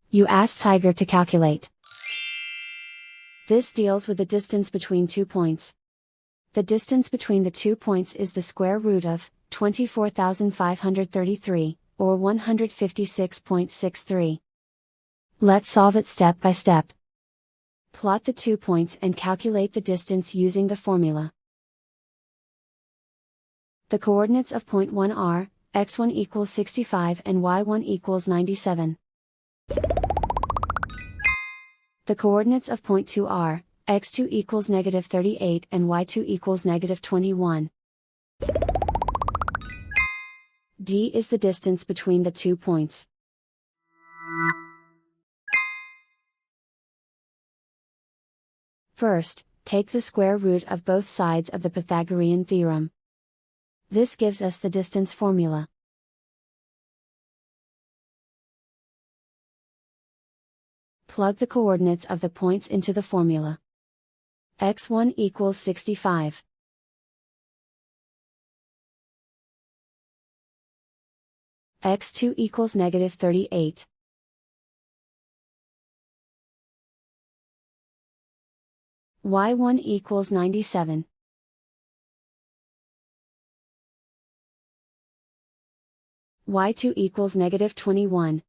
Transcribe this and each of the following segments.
You ask Tiger to calculate. This deals with the distance between 2 points. The distance between the 2 points is the square root of 24,533, or 156.63. Let's solve it step by step. Plot the 2 points and calculate the distance using the formula. The coordinates of point 1 are, x1 equals 65 and y1 equals 97. The coordinates of point 2 are, x2 equals negative 38 and y2 equals negative 21. D is the distance between the 2 points. First, take the square root of both sides of the Pythagorean theorem. This gives us the distance formula. Plug the coordinates of the points into the formula. x1 equals 65. x2 equals negative 38. y1 equals 97. y2 equals negative 21.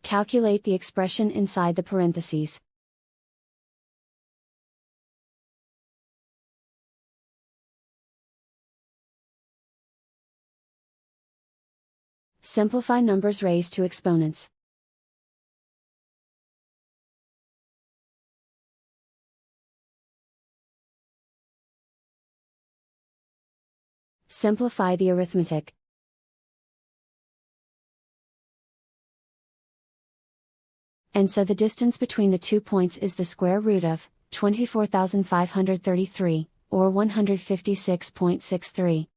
Calculate the expression inside the parentheses. Simplify numbers raised to exponents. Simplify the arithmetic. And so the distance between the 2 points is the square root of 24,533, or 156.63.